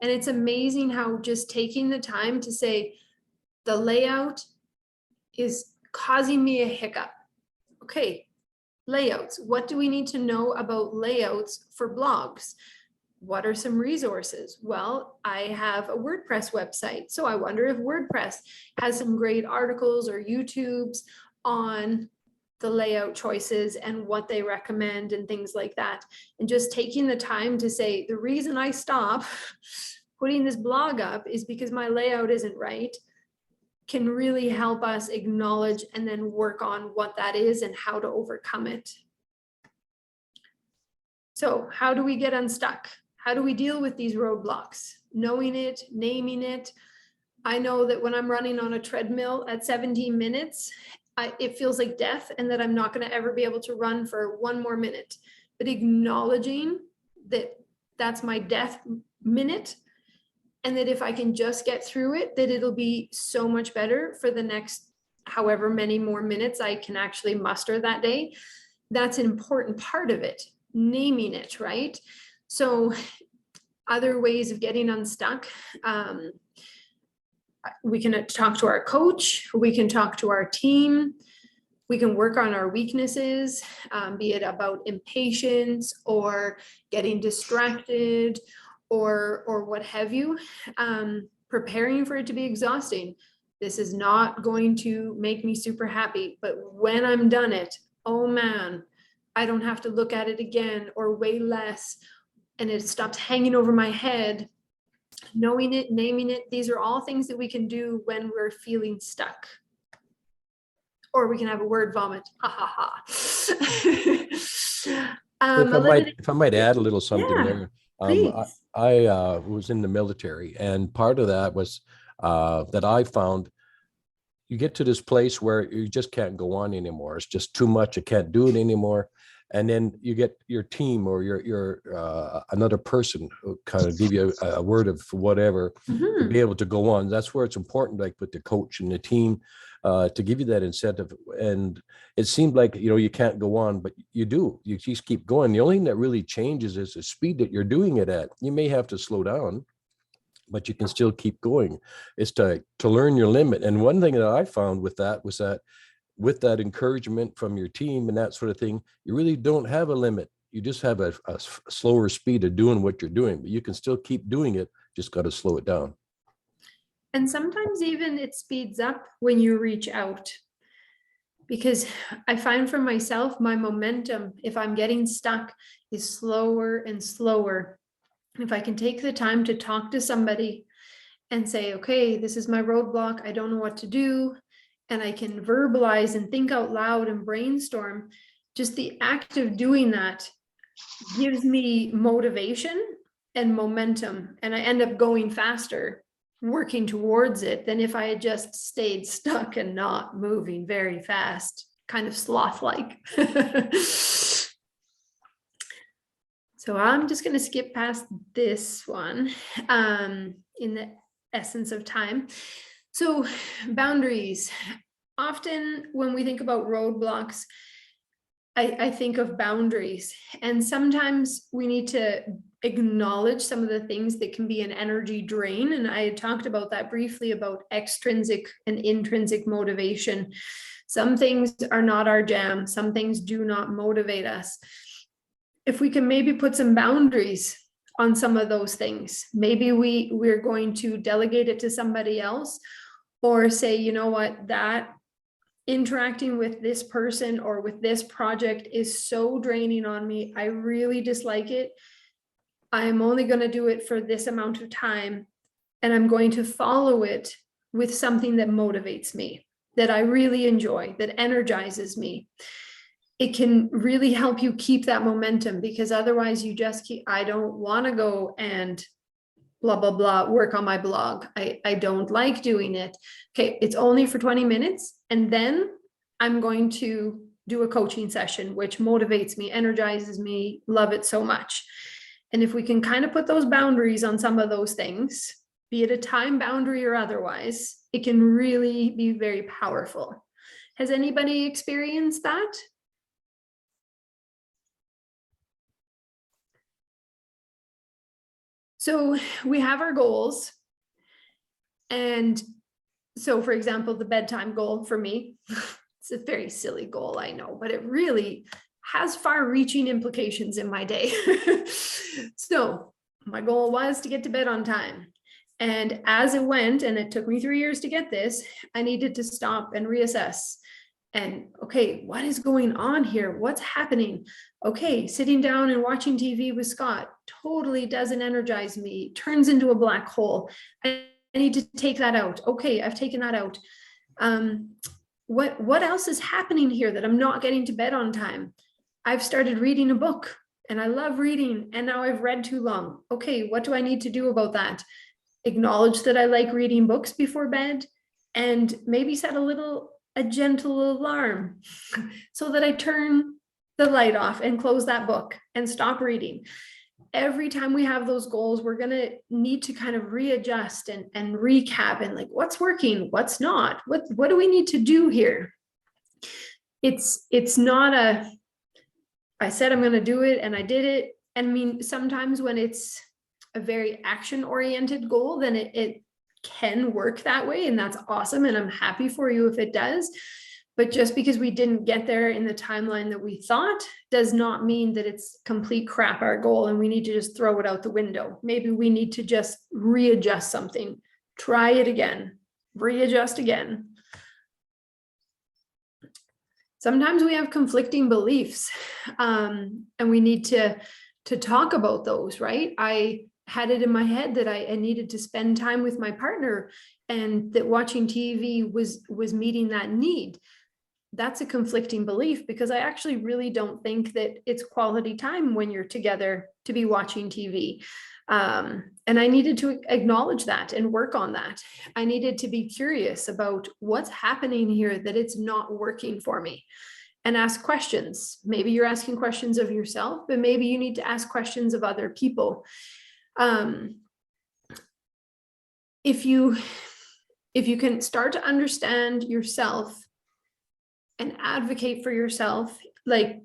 And it's amazing how just taking the time to say the layout is causing me a hiccup. Okay, layouts. What do we need to know about layouts for blogs? What are some resources? Well, I have a WordPress website. So I wonder if WordPress has some great articles or YouTubes on the layout choices and what they recommend and things like that. And just taking the time to say, the reason I stop putting this blog up is because my layout isn't right, can really help us acknowledge and then work on what that is and how to overcome it. So how do we get unstuck? How do we deal with these roadblocks? Knowing it, naming it. I know that when I'm running on a treadmill at 17 minutes, it feels like death, and that I'm not going to ever be able to run for one more minute. But acknowledging that that's my death minute, and that if I can just get through it, that it'll be so much better for the next however many more minutes I can actually muster that day. That's an important part of it, naming it, right? So other ways of getting unstuck, we can talk to our coach, we can talk to our team, we can work on our weaknesses, be it about impatience or getting distracted or what have you. Preparing for it to be exhausting. This is not going to make me super happy, but when I'm done it, oh man, I don't have to look at it again or way less, and it stops hanging over my head. Knowing it, naming it, these are all things that we can do when we're feeling stuck. Or we can have a word vomit. Ha ha ha. If I might add a little something there. Please. I was in the military, and part of that was that I found you get to this place where you just can't go on anymore. It's just too much. You can't do it anymore. And then you get your team or your another person who kind of give you a word of whatever to be able to go on. That's where it's important, like with the coach and the team, to give you that incentive. And it seemed like, you can't go on, but you do. You just keep going. The only thing that really changes is the speed that you're doing it at. You may have to slow down, but you can still keep going. It's to learn your limit. And one thing that I found with that was that with that encouragement from your team and that sort of thing, you really don't have a limit. You just have a slower speed of doing what you're doing, but you can still keep doing it. Just got to slow it down. And sometimes even it speeds up when you reach out, because I find for myself, my momentum, if I'm getting stuck, is slower and slower. If I can take the time to talk to somebody and say, okay, this is my roadblock, I don't know what to do, and I can verbalize and think out loud and brainstorm, just the act of doing that gives me motivation and momentum, and I end up going faster working towards it than if I had just stayed stuck and not moving very fast, kind of sloth-like. So I'm just going to skip past this one in the essence of time. So boundaries. often when we think about roadblocks, I think of boundaries, and sometimes we need to acknowledge some of the things that can be an energy drain. And I had talked about that briefly about extrinsic and intrinsic motivation. Some things are not our jam. Some things do not motivate us. If we can maybe put some boundaries on some of those things, maybe we're going to delegate it to somebody else, or say, you know what, that interacting with this person or with this project is so draining on me. I really dislike it. I'm only going to do it for this amount of time, and I'm going to follow it with something that motivates me, that I really enjoy, that energizes me. It can really help you keep that momentum, because otherwise you just keep, I don't want to go and blah, blah, blah, work on my blog. I don't like doing it. Okay, it's only for 20 minutes. And then I'm going to do a coaching session, which motivates me, energizes me, love it so much. And if we can kind of put those boundaries on some of those things, be it a time boundary or otherwise, it can really be very powerful. Has anybody experienced that? So we have our goals. And so, for example, the bedtime goal for me, it's a very silly goal, I know, but it really has far-reaching implications in my day. So my goal was to get to bed on time. And as it went, and it took me 3 years to get this, I needed to stop and reassess. And okay, what is going on here? What's happening? Okay, sitting down and watching TV with Scott totally doesn't energize me, turns into a black hole. I need to take that out. Okay, I've taken that out. What else is happening here that I'm not getting to bed on time? I've started reading a book and I love reading, and now I've read too long. Okay, what do I need to do about that? Acknowledge that I like reading books before bed, and maybe set a gentle alarm so that I turn the light off and close that book and stop reading. Every time we have those goals, we're going to need to kind of readjust and recap, and like, what's working, what's not, what do we need to do here? It's not I said I'm going to do it and I did it. And I mean, sometimes when it's a very action-oriented goal, then it can work that way, and that's awesome, and I'm happy for you if it does. But just because we didn't get there in the timeline that we thought does not mean that it's complete crap, our goal, and we need to just throw it out the window. Maybe we need to just readjust something, try it again, readjust again. Sometimes we have conflicting beliefs, and we need to talk about those, right? I had it in my head that I needed to spend time with my partner, and that watching TV was meeting that need. That's a conflicting belief, because I actually really don't think that it's quality time when you're together to be watching TV. And I needed to acknowledge that and work on that. I needed to be curious about what's happening here, that it's not working for me, and ask questions. Maybe you're asking questions of yourself, but maybe you need to ask questions of other people. If you can start to understand yourself and advocate for yourself, like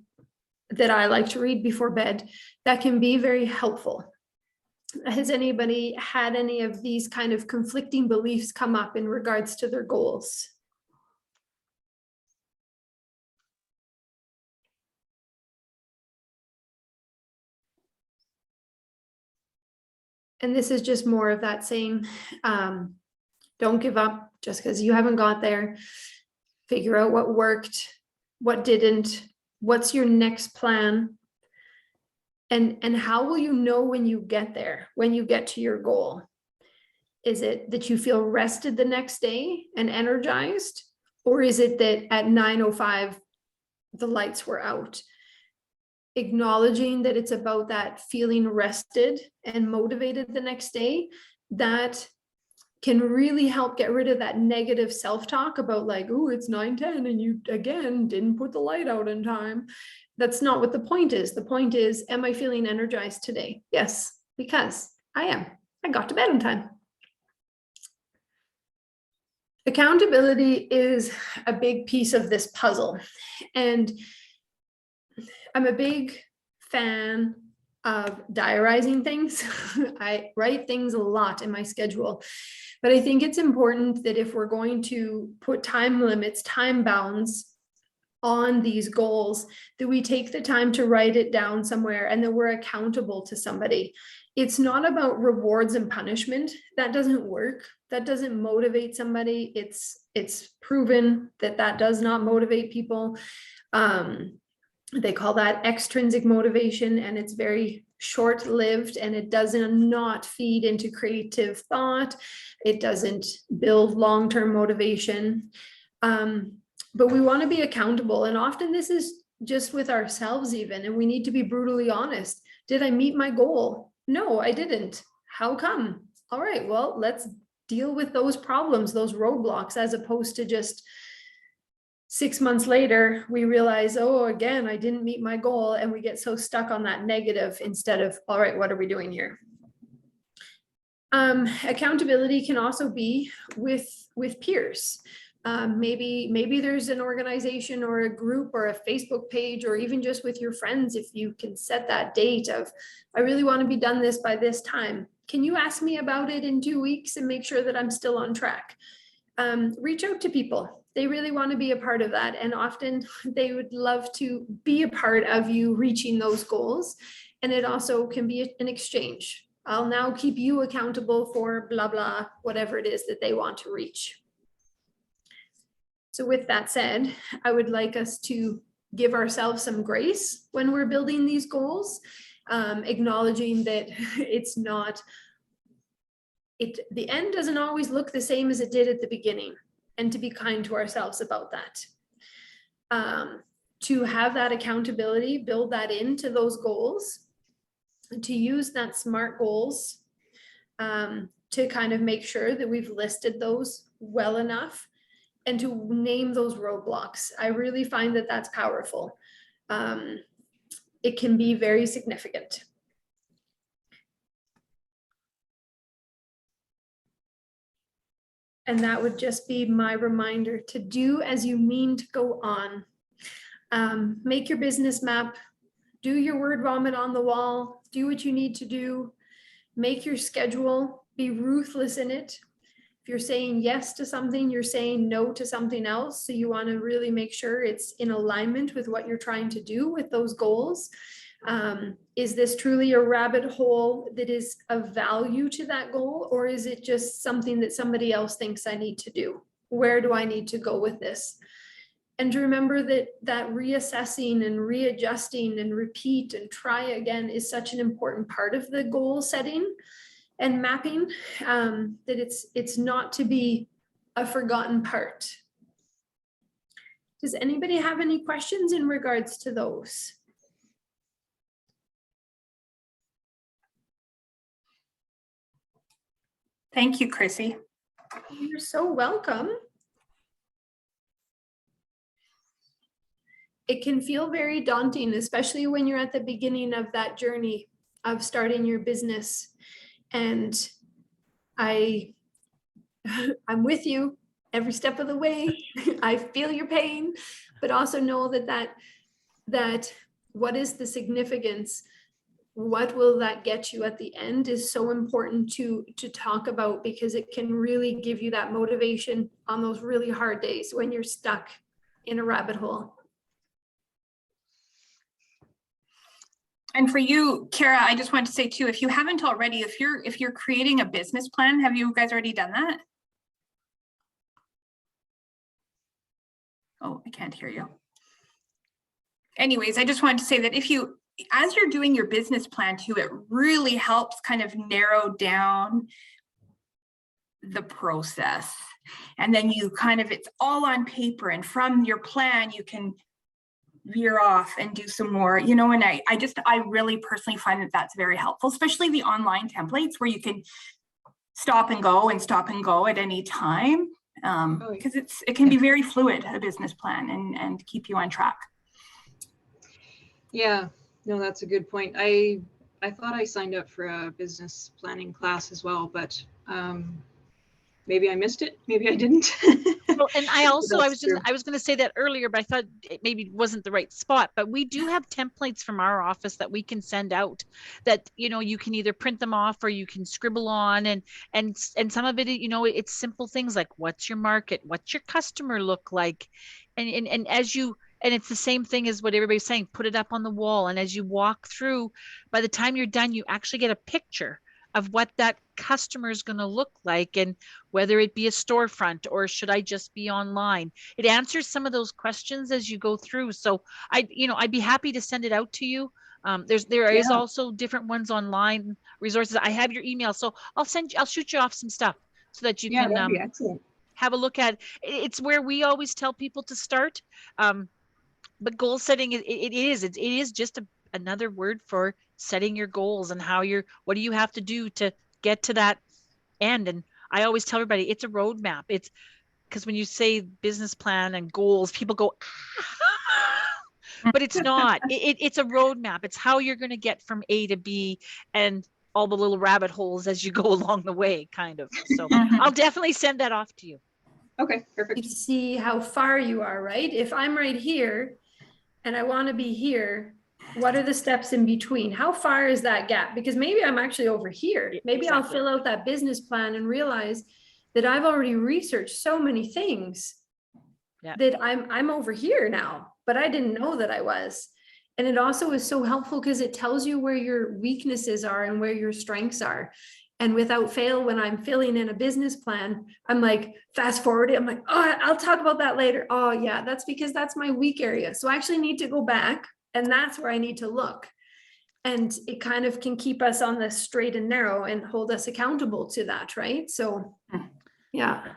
that I like to read before bed, that can be very helpful. Has anybody had any of these kind of conflicting beliefs come up in regards to their goals? And this is just more of that saying, don't give up just because you haven't got there. Figure out what worked, what didn't, what's your next plan, and how will you know when you get there, when you get to your goal? Is it that you feel rested the next day and energized, or is it that at 9:05 the lights were out? Acknowledging that it's about that feeling rested and motivated the next day, that can really help get rid of that negative self-talk about like, oh, it's 9:10 and you again didn't put the light out in time. That's not what the point is. The point is, am I feeling energized today? Yes, because I am. I got to bed on time. Accountability is a big piece of this puzzle. And I'm a big fan of diarizing things. I write things a lot in my schedule, but I think it's important that if we're going to put time limits, time bounds on these goals, that we take the time to write it down somewhere and that we're accountable to somebody. It's not about rewards and punishment. That doesn't work. That doesn't motivate somebody. It's proven that that does not motivate people. They call that extrinsic motivation, and it's very short-lived, and it does not feed into creative thought. It doesn't build long-term motivation. But we want to be accountable, and often this is just with ourselves even, and we need to be brutally honest. Did I meet my goal? No, I didn't. How come? All right, well, let's deal with those problems, those roadblocks, as opposed to just 6 months later, we realize, oh, again, I didn't meet my goal, and we get so stuck on that negative instead of, all right, what are we doing here? Accountability can also be with peers. Maybe there's an organization or a group or a Facebook page, or even just with your friends, if you can set that date of, I really want to be done this by this time. Can you ask me about it in 2 weeks and make sure that I'm still on track? Reach out to people. They really want to be a part of that. And often they would love to be a part of you reaching those goals. And it also can be an exchange. I'll now keep you accountable for blah, blah, whatever it is that they want to reach. So with that said, I would like us to give ourselves some grace when we're building these goals, acknowledging that it's not, the end doesn't always look the same as it did at the beginning, and to be kind to ourselves about that. To have that accountability, build that into those goals, to use that SMART goals to kind of make sure that we've listed those well enough, and to name those roadblocks. I really find that that's powerful. It can be very significant. And that would just be my reminder to do as you mean to go on. Make your business map, do your word vomit on the wall, do what you need to do, make your schedule, be ruthless in it. If you're saying yes to something, you're saying no to something else. So you want to really make sure it's in alignment with what you're trying to do with those goals. Is this truly a rabbit hole that is of value to that goal, or is it just something that somebody else thinks I need to do? Where do I need to go with this? And to remember that reassessing and readjusting and repeat and try again is such an important part of the goal setting and mapping, that it's not to be a forgotten part. Does anybody have any questions in regards to those? Thank you, Chrissy. You're so welcome. It can feel very daunting, especially when you're at the beginning of that journey of starting your business. And I'm with you every step of the way. I feel your pain, but also know that what is the significance? What will that get you at the end is so important to talk about, because it can really give you that motivation on those really hard days when you're stuck in a rabbit hole. And for you, Kara, I just wanted to say too, if you haven't already, if you're creating a business plan, have you guys already done that? Oh, I can't hear you. Anyways, I just wanted to say that as you're doing your business plan too, it really helps kind of narrow down the process. And then you kind of, it's all on paper, and from your plan, you can veer off and do some more, and I really personally find that that's very helpful, especially the online templates where you can stop and go at any time, because it can be very fluid, a business plan, and keep you on track. Yeah, no, that's a good point. I thought I signed up for a business planning class as well, but maybe I missed it, maybe I didn't. Well, and I also, That's true. I was going to say that earlier, but I thought it maybe wasn't the right spot, but we do have templates from our office that we can send out that, you know, you can either print them off or you can scribble on, and some of it, you know, it's simple things like what's your market, what's your customer look like. And as you, and it's the same thing as what everybody's saying, put it up on the wall. And as you walk through, by the time you're done, you actually get a picture of what that customer is going to look like, and whether it be a storefront or should I just be online. It answers some of those questions as you go through. So I'd be happy to send it out to you. There is also different ones online resources. I have your email, so I'll shoot you off some stuff so that you can that'd be excellent. have a look at it. It's where we always tell people to start. But goal setting, it is just another word for setting your goals and what do you have to do to get to that end. And I always tell everybody it's a roadmap. It's because when you say business plan and goals, people go, but it's not. It's a roadmap. It's how you're going to get from A to B and all the little rabbit holes as you go along the way, kind of. So I'll definitely send that off to you. Okay, perfect. You see how far you are, right? If I'm right here and I want to be here, what are the steps in between? How far is that gap? Because maybe I'm actually over here. Maybe I'll fill out that business plan and realize that I've already researched so many things that I'm over here now, but I didn't know that I was. And it also is so helpful because it tells you where your weaknesses are and where your strengths are. And without fail, when I'm filling in a business plan, I'm like, fast forward it. I'm like, oh, I'll talk about that later. Oh yeah, that's because that's my weak area. So I actually need to go back, and that's where I need to look. And it kind of can keep us on the straight and narrow and hold us accountable to that, right? So yeah.